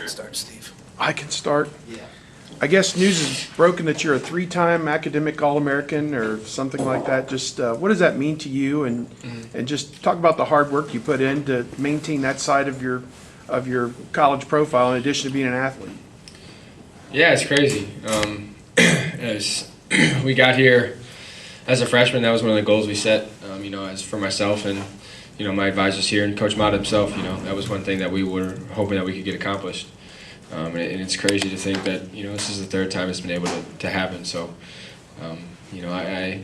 can start, Steve. I can start. Yeah. I guess news is broken that you're a 3-time academic All-American or something like that. Just what does that mean to you? And just talk about the hard work you put in to maintain that side of your college profile in addition to being an athlete. Yeah, it's crazy. As we got here as a freshman, that was one of the goals we set. As for myself and my advisors here and Coach Mata himself, that was one thing that we were hoping that we could get accomplished. And it's crazy to think that this is the third time it's been able to happen. So, I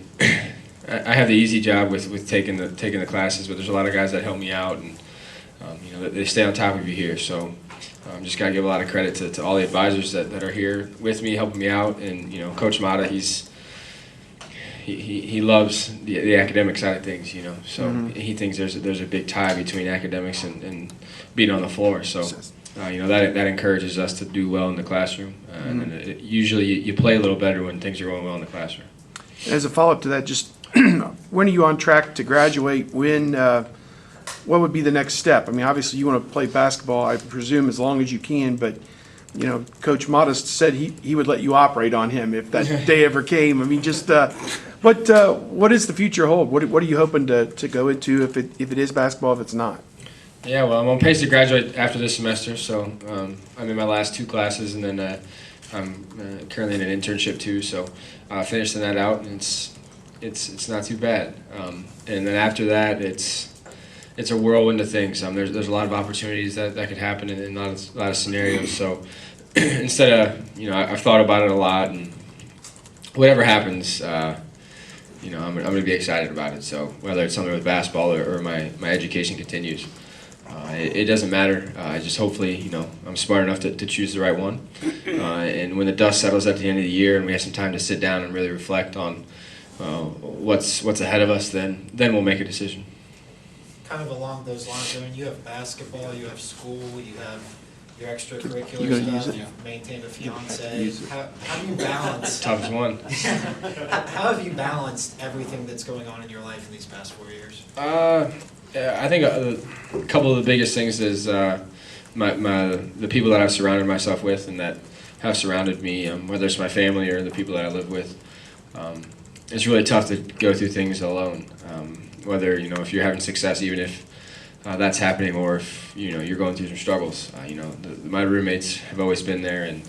have the easy job with taking the classes, but there's a lot of guys that help me out, and they stay on top of you here. So, just gotta give a lot of credit to all the advisors that are here with me, helping me out, and Coach Mata, he loves the academic side of things, So he thinks there's a big tie between academics and being on the floor. So. That encourages us to do well in the classroom, and then usually you play a little better when things are going well in the classroom. As a follow-up to that, just when are you on track to graduate? What would be the next step? I mean, obviously you want to play basketball, I presume, as long as you can, but Coach Modest said he would let you operate on him if that day ever came. I mean, just what does the future hold? What are you hoping to go into if it is basketball, if it's not? Yeah, well, I'm on pace to graduate after this semester, so I'm in my last 2 classes, and then I'm currently in an internship too, so finishing that out, and it's not too bad. And then after that, it's a whirlwind of things. There's a lot of opportunities that could happen in a lot of scenarios. So instead of I've thought about it a lot, and whatever happens, I'm going to be excited about it. So whether it's something with basketball or my education continues. It doesn't matter. Just hopefully, I'm smart enough to choose the right one. And when the dust settles at the end of the year and we have some time to sit down and really reflect on what's ahead of us, then we'll make a decision. Kind of along those lines, I mean, you have basketball, you have school, you have your You extracurricular gonna use stuff, it? you've maintained a fiance. Use it. How do you balance? Toughest one. How have you balanced everything that's going on in your life in these past 4 years? I think a couple of the biggest things is the people that I've surrounded myself with and that have surrounded me, whether it's my family or the people that I live with. It's really tough to go through things alone, whether if you're having success, even if that's happening, or if you're going through some struggles. My roommates have always been there, and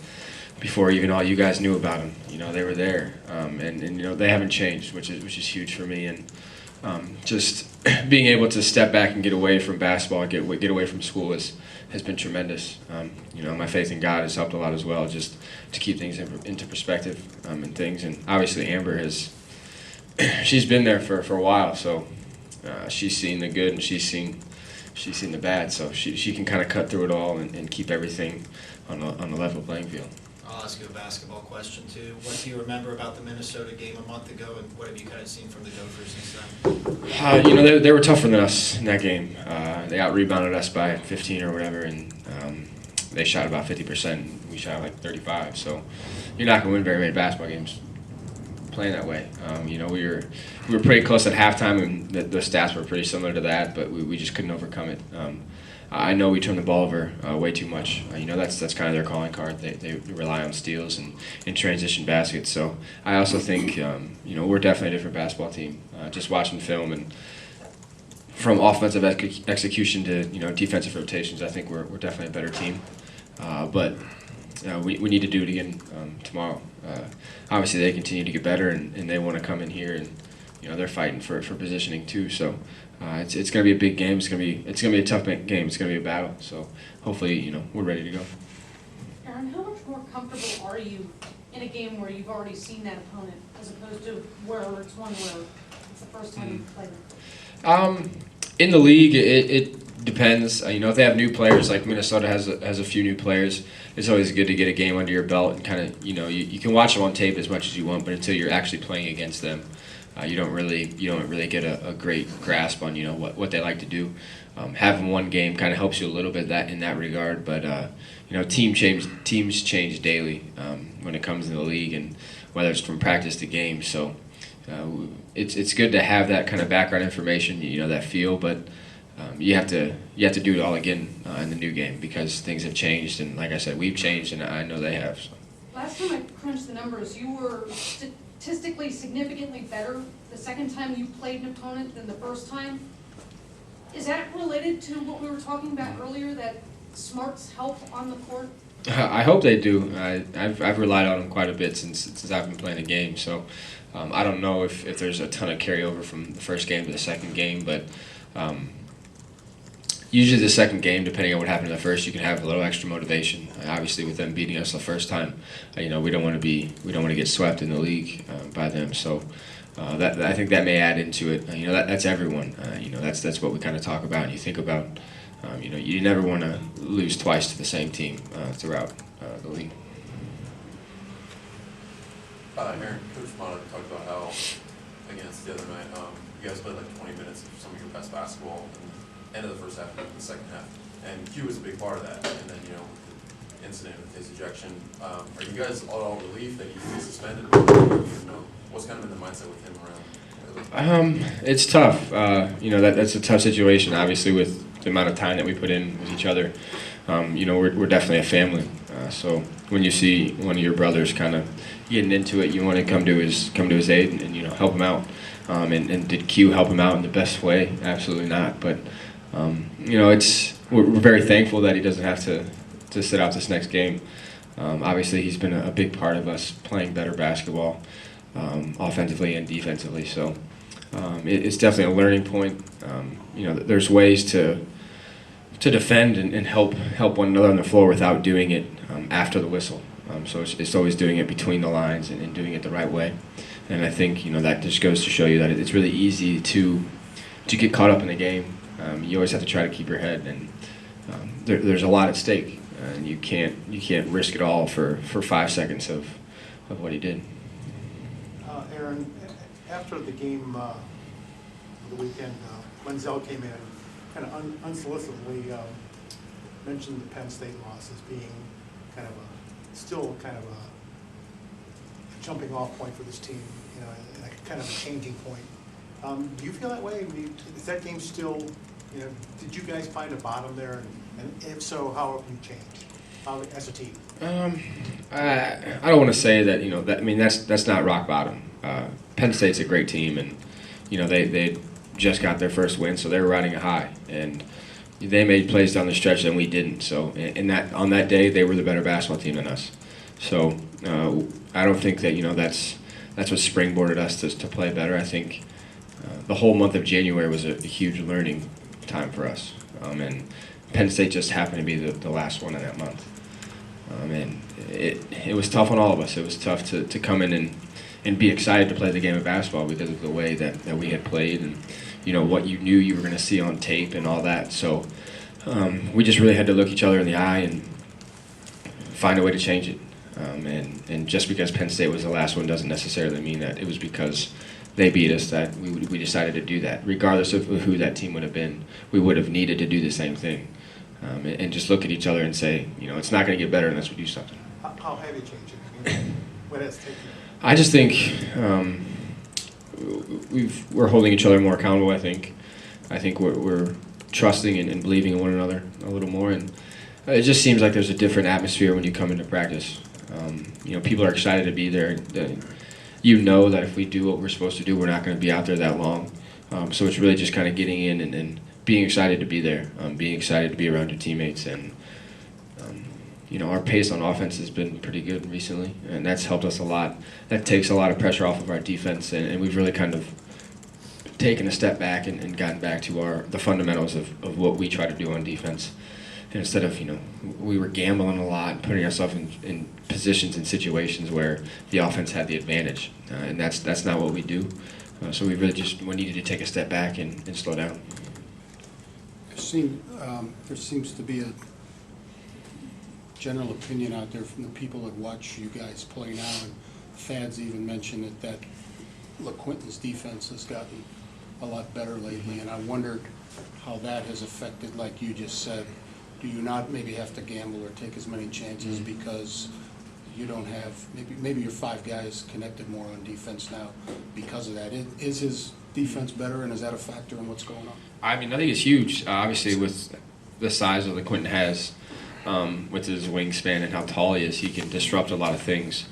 before even all you guys knew about them, they were there, and they haven't changed, which is huge for me. And just being able to step back and get away from basketball, get away from school has been tremendous. My faith in God has helped a lot as well, just to keep things into perspective and things. And obviously Amber she's been there for a while, so she's seen the good and she's seen the bad, so she can kind of cut through it all and keep everything on a level playing field. I'll ask you a basketball question too. What do you remember about the Minnesota game a month ago, and what have you kind of seen from the Gophers since then? They were tougher than us in that game. They out-rebounded us by 15 or whatever, and they shot about 50%. We shot like 35. So you're not going to win very many basketball games playing that way. We were pretty close at halftime, and the stats were pretty similar to that, but we just couldn't overcome it. I know we turn the ball over way too much. That's kind of their calling card. They rely on steals and transition baskets. So I also think we're definitely a different basketball team. Just watching film and from offensive execution to defensive rotations, I think we're definitely a better team. But we need to do it again tomorrow. Obviously, they continue to get better, and they want to come in here, and they're fighting for positioning too. So. It's going to be a big game. It's going to be a tough game. It's going to be a battle. So hopefully, we're ready to go. Aaron, how much more comfortable are you in a game where you've already seen that opponent, as opposed to where it's one where it's the first time you've played them? In the league, it depends. If they have new players, like Minnesota has a few new players, it's always good to get a game under your belt and kind of you can watch them on tape as much as you want, but until you're actually playing against them. You don't really get a great grasp on what they like to do. Having one game kind of helps you a little bit in that regard, but teams change daily when it comes to the league, and whether it's from practice to game. So it's good to have that kind of background information, that feel, but you have to do it all again in the new game because things have changed, and like I said, we've changed, and I know they have. So. Last time I crunched the numbers, you were statistically significantly better the second time you played an opponent than the first time. Is that related to what we were talking about earlier, that smarts help on the court? I hope they do. I've relied on them quite a bit since I've been playing the game. So I don't know if there's a ton of carryover from the first game to the second game, but usually the second game, depending on what happened in the first, you can have a little extra motivation. Obviously, with them beating us the first time, we don't want to get swept in the league by them. So I think that may add into it. That's everyone. That's what we kind of talk about and you think about. You never want to lose twice to the same team throughout the league. Aaron, Coach Mata talked about how, against the other night, you guys played like 20 minutes of some of your best basketball in the end of the first half and the second half. And Q was a big part of that. And then, the incident with his ejection. Are you guys all relieved that he's suspended? What's kind of in the mindset with him around? It's tough. That's a tough situation, obviously, with the amount of time that we put in with each other. We're definitely a family. So when you see one of your brothers kind of getting into it, you want to come to his aid and help him out. And did Q help him out in the best way? Absolutely not. But we're very thankful that he doesn't have to sit out this next game. Obviously, he's been a big part of us playing better basketball, offensively and defensively. So it's definitely a learning point. There's ways to defend and help one another on the floor without doing it after the whistle. So it's always doing it between the lines and doing it the right way. And I think that just goes to show you that it's really easy to get caught up in the game. You always have to try to keep your head, and there's a lot at stake, and you can't risk it all for 5 seconds of what he did. Aaron, after the game the weekend, Lenzel came in and kind of unsolicitedly mentioned the Penn State loss as being still kind of a jumping off point for this team, and a kind of a changing point. Do you feel that way? Is that game still, did you guys find a bottom there? And if so, how have you changed as a team? I don't want to say that, that's not rock bottom. Penn State's a great team, and they just got their first win, so they were riding a high, and they made plays down the stretch and we didn't. So on that day, they were the better basketball team than us. So I don't think that that's what springboarded us to play better. I think the whole month of January was a huge learning time for us, and Penn State just happened to be the last one in that month. And it was tough on all of us. It was tough to come in and be excited to play the game of basketball because of the way that we had played and what you knew you were going to see on tape and all that. So we just really had to look each other in the eye and find a way to change it. And just because Penn State was the last one doesn't necessarily mean that it was because they beat us that we decided to do that. Regardless of who that team would have been, we would have needed to do the same thing. And just look at each other and say, it's not going to get better unless we do something. How have you changed it? What has taken? I just think we're holding each other more accountable. I think we're trusting and believing in one another a little more, and it just seems like there's a different atmosphere when you come into practice. People are excited to be there. That if we do what we're supposed to do, we're not going to be out there that long. So it's really just kind of getting in and being excited to be there, being excited to be around your teammates, and our pace on offense has been pretty good recently, and that's helped us a lot. That takes a lot of pressure off of our defense, and we've really kind of taken a step back and gotten back to the fundamentals of what we try to do on defense. And instead of, we were gambling a lot and putting ourselves in positions and situations where the offense had the advantage, and that's not what we do. So we really we needed to take a step back and slow down. There seems to be a general opinion out there from the people that watch you guys play now, and Thad's even mentioned that LaQuinton's defense has gotten a lot better lately, and I wondered how that has affected, like you just said. Do you not maybe have to gamble or take as many chances because you don't have, maybe your 5 guys connected more on defense now because of that. Is his defense better, and is that a factor in what's going on? I mean, I think it's huge. Obviously, with the size that Quentin has, with his wingspan and how tall he is, he can disrupt a lot of things.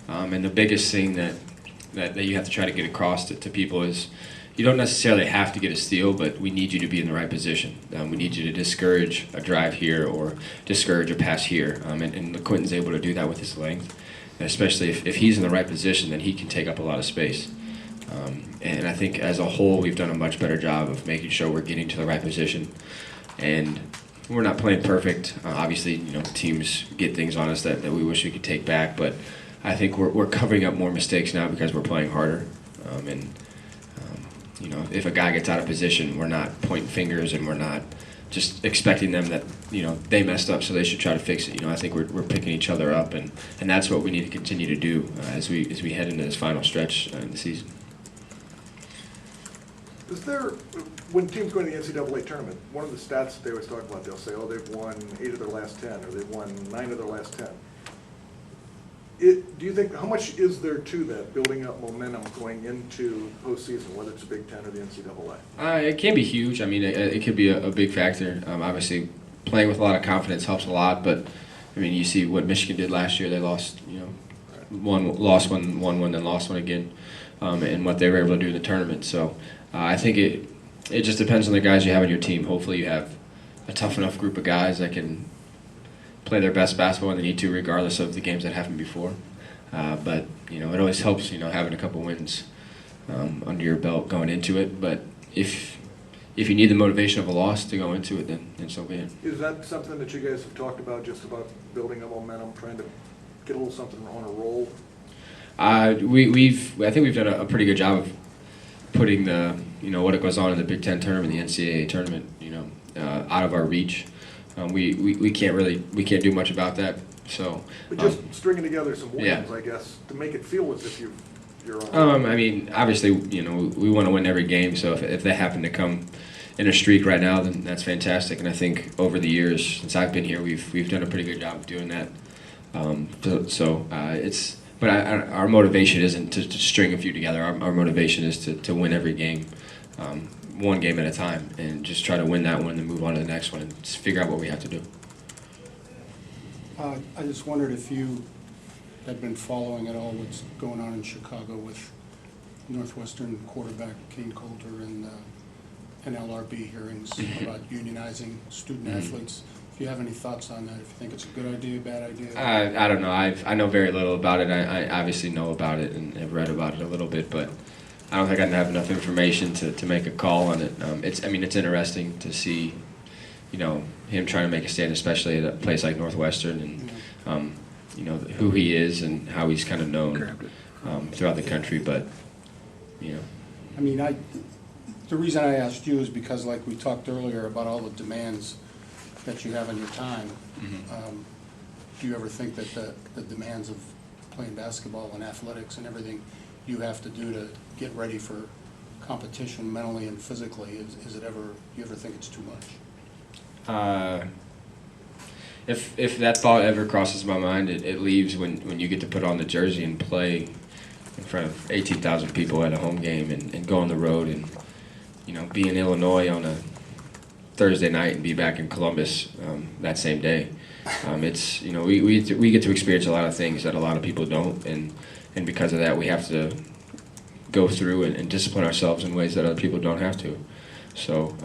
And the biggest thing that you have to try to get across to people is you don't necessarily have to get a steal, but we need you to be in the right position. We need you to discourage a drive here or discourage a pass here. And Quentin's able to do that with his length. And especially if he's in the right position, then he can take up a lot of space. And I think as a whole, we've done a much better job of making sure we're getting to the right position. And we're not playing perfect. Obviously, teams get things on us that we wish we could take back, but I think we're covering up more mistakes now because we're playing harder. If a guy gets out of position, we're not pointing fingers and we're not just expecting them that they messed up, so they should try to fix it. I think we're picking each other up, and that's what we need to continue to do as we head into this final stretch in the season. Is there, when teams go into the NCAA tournament, one of the stats that they always talk about, they'll say, oh, they've won 8 of their last 10, or they've won 9 of their last 10. Do you think, how much is there to that, building up momentum going into postseason, whether it's the Big Ten or the NCAA? It can be huge. I mean, it could be a big factor. Obviously, playing with a lot of confidence helps a lot, but, I mean, you see what Michigan did last year. They lost, lost one, won one, then lost one again, and what they were able to do in the tournament. So I think it just depends on the guys you have on your team. Hopefully you have a tough enough group of guys that can play their best basketball when they need to, regardless of the games that happened before. But it always helps, having a couple wins under your belt going into it. But if you need the motivation of a loss to go into it, then so be it. Is that something that you guys have talked about, just about building a momentum, trying to get a little something on a roll? I think we've done a pretty good job of putting the what it goes on in the Big Ten tournament, the NCAA tournament, out of our reach. We can't do much about that. So, but just stringing together some wins, yeah. I guess, to make it feel as if you're on. I mean, obviously, we want to win every game. So if they happen to come in a streak right now, then that's fantastic. And I think over the years since I've been here, we've done a pretty good job of doing that. But our motivation isn't to string a few together. Our motivation is to win every game, one game at a time, and just try to win that one and move on to the next one and just figure out what we have to do. I just wondered if you had been following at all what's going on in Chicago with Northwestern quarterback Kane Coulter and NLRB hearings about unionizing student athletes. If you have any thoughts on that, if you think it's a good idea, bad idea? I don't know. I know very little about it. I obviously know about it and have read about it a little bit, but I don't think I have enough information to make a call on it. It's interesting to see, him trying to make a stand, especially at a place like Northwestern, and who he is and how he's kind of known throughout the country. But I mean, the reason I asked you is because, like we talked earlier about all the demands that you have on your time. Do you ever think that the demands of playing basketball and athletics and everything you have to do to get ready for competition mentally and physically, do you ever think it's too much? If that thought ever crosses my mind, it leaves when you get to put on the jersey and play in front of 18,000 people at a home game and go on the road and be in Illinois on a Thursday night and be back in Columbus that same day. It's we get to experience a lot of things that a lot of people don't, and because of that we have to go through and discipline ourselves in ways that other people don't have to. So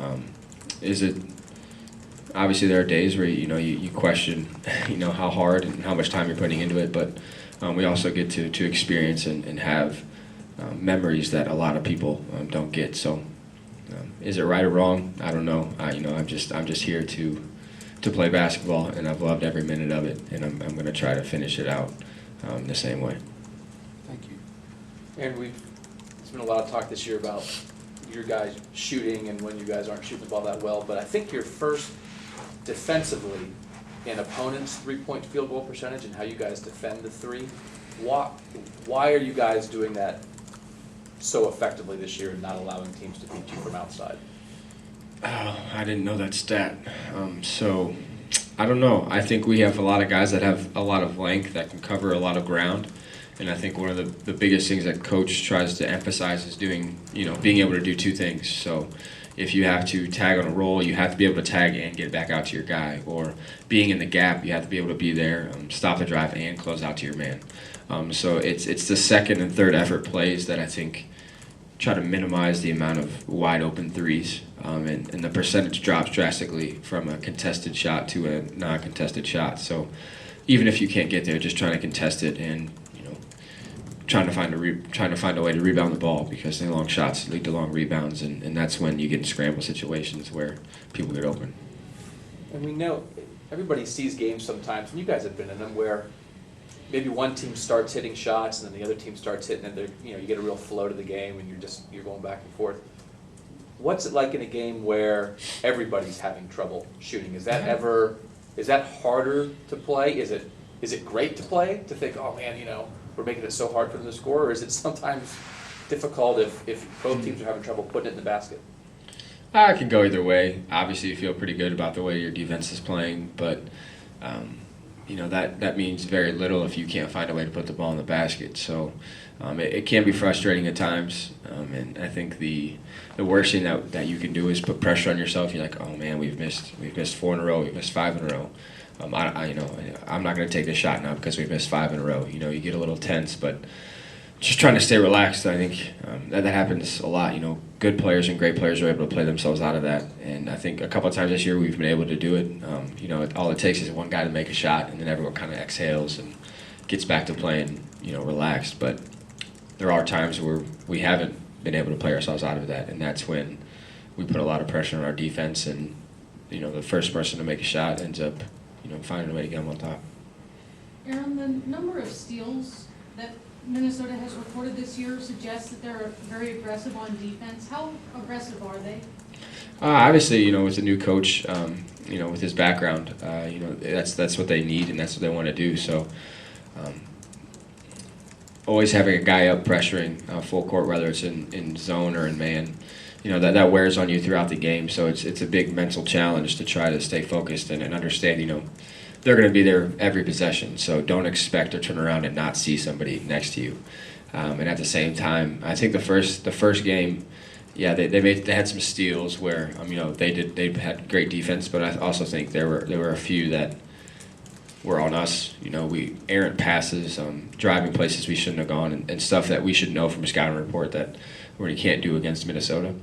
obviously there are days where you question how hard and how much time you're putting into it, but we also get to experience and have memories that a lot of people don't get. So is it right or wrong? I don't know. I'm just here to play basketball, and I've loved every minute of it, and I'm going to try to finish it out the same way. Thank you. And there's been a lot of talk this year about your guys shooting and when you guys aren't shooting the ball that well, but I think you're first defensively in opponents' three-point field goal percentage and how you guys defend the three. Why are you guys doing that so effectively this year and not allowing teams to beat you from outside? Oh, I didn't know that stat. So I don't know. I think we have a lot of guys that have a lot of length that can cover a lot of ground. And I think one of the biggest things that coach tries to emphasize is doing, being able to do two things. So if you have to tag on a roll, you have to be able to tag and get back out to your guy. Or being in the gap, you have to be able to be there, stop the drive, and close out to your man. So it's the second and third effort plays that I think try to minimize the amount of wide open threes. And the percentage drops drastically from a contested shot to a non-contested shot. So even if you can't get there, just trying to contest it and trying to find a way to rebound the ball, because the long shots lead to long rebounds, and that's when you get in scramble situations where people get open. And we know, everybody sees games sometimes, and you guys have been in them, where maybe one team starts hitting shots and then the other team starts hitting, and you get a real flow to the game, and you're going back and forth. What's it like in a game where everybody's having trouble shooting? Is that harder to play? Is it great to play, to think, oh man, we're making it so hard for them to score, or is it sometimes difficult if both teams are having trouble putting it in the basket? It can go either way. Obviously, you feel pretty good about the way your defense is playing, but that means very little if you can't find a way to put the ball in the basket. So it can be frustrating at times, and I think the worst thing that you can do is put pressure on yourself. You're like, oh man, we've missed 4 in a row, we've missed 5 in a row. I'm not going to take this shot now because we've missed 5 in a row. You get a little tense, but just trying to stay relaxed. I think that happens a lot. Good players and great players are able to play themselves out of that. And I think a couple of times this year we've been able to do it. All it takes is one guy to make a shot, and then everyone kind of exhales and gets back to playing, relaxed. But there are times where we haven't been able to play ourselves out of that, and that's when we put a lot of pressure on our defense, and the first person to make a shot ends up finding a way to get them on top. Aaron, the number of steals that Minnesota has recorded this year suggests that they're very aggressive on defense. How aggressive are they? Obviously, with a new coach, with his background, that's what they need and that's what they want to do. So, always having a guy up pressuring full court, whether it's in zone or in man, that wears on you throughout the game. So it's a big mental challenge to try to stay focused and understand, they're going to be there every possession. So don't expect to turn around and not see somebody next to you. And at the same time, I think the first game, yeah, they had some steals where they had great defense, but I also think there were a few that were on us. We errant passes, driving places we shouldn't have gone, and stuff that we should know from a scouting report that we can't do against Minnesota.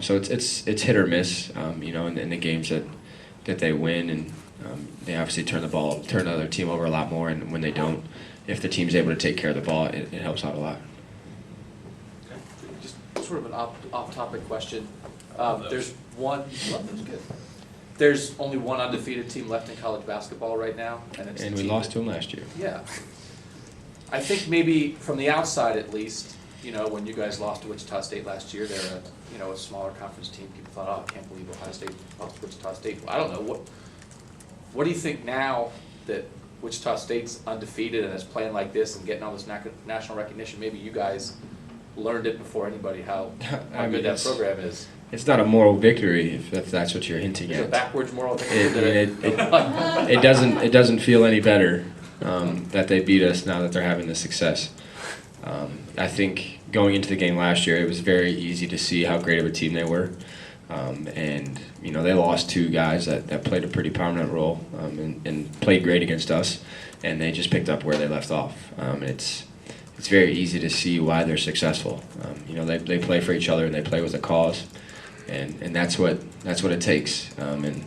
So it's hit or miss, in the games that they win, and they obviously turn the other team over a lot more, and when they don't, if the team's able to take care of the ball, it helps out a lot. Just sort of an off-topic question. There's only one undefeated team left in college basketball right now, and we lost to them last year. Yeah. I think maybe from the outside at least, when you guys lost to Wichita State last year, they're a smaller conference team. People thought, oh, I can't believe Ohio State lost to Wichita State. Well, I don't know. What do you think now that Wichita State's undefeated and is playing like this and getting all this national recognition? Maybe you guys learned it before anybody how good that program is. It's not a moral victory if that's what you're hinting It's at. a backwards moral victory. It doesn't feel any better that they beat us now that they're having this success. I think going into the game last year, it was very easy to see how great of a team they were. And they lost 2 guys that played a pretty prominent role and played great against us, and they just picked up where they left off. It's very easy to see why they're successful. They play for each other and they play with a cause, and that's what it takes. And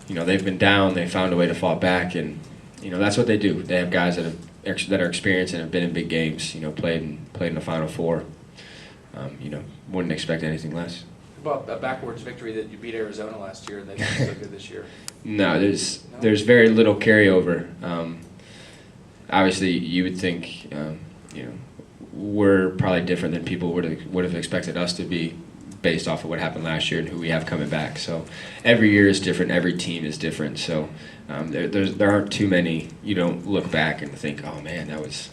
they've been down, they found a way to fall back, and that's what they do. They have guys that are experienced and have been in big games. Played in the Final Four. Wouldn't expect anything less. About a backwards victory that you beat Arizona last year and they did so good this year? No, there's very little carryover. Obviously, you would think we're probably different than people would have expected us to be based off of what happened last year and who we have coming back. So every year is different. Every team is different. So there aren't too many. You don't look back and think, oh man, that was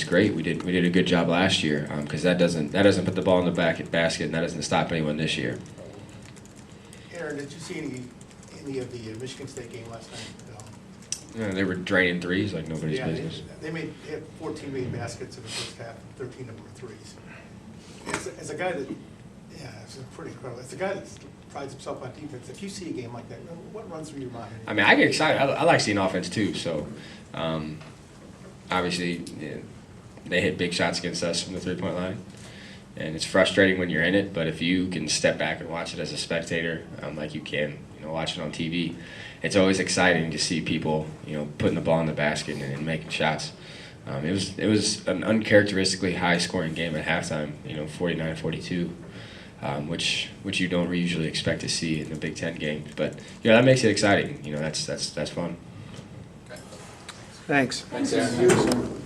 great. We did a good job last year, because that doesn't put the ball in the basket, and that doesn't stop anyone this year. Aaron, did you see any intensity of the Michigan State game last night? Yeah, they were draining threes like nobody's Yeah, business. they had 14 made baskets in the first half, 13 of them were threes. As a guy that, yeah, it's pretty incredible. As a guy that prides himself on defense, if you see a game like that, what runs through your mind? I mean, I get excited. I like seeing offense too. So, obviously, yeah, they hit big shots against us from the three-point line, and it's frustrating when you're in it. But if you can step back and watch it as a spectator, like you can, watch it on TV, it's always exciting to see people, putting the ball in the basket and making shots. It was an uncharacteristically high-scoring game at halftime. 49-42. Which you don't usually expect to see in the Big Ten games, but that makes it exciting. That's fun. Thanks. Thanks, Aaron.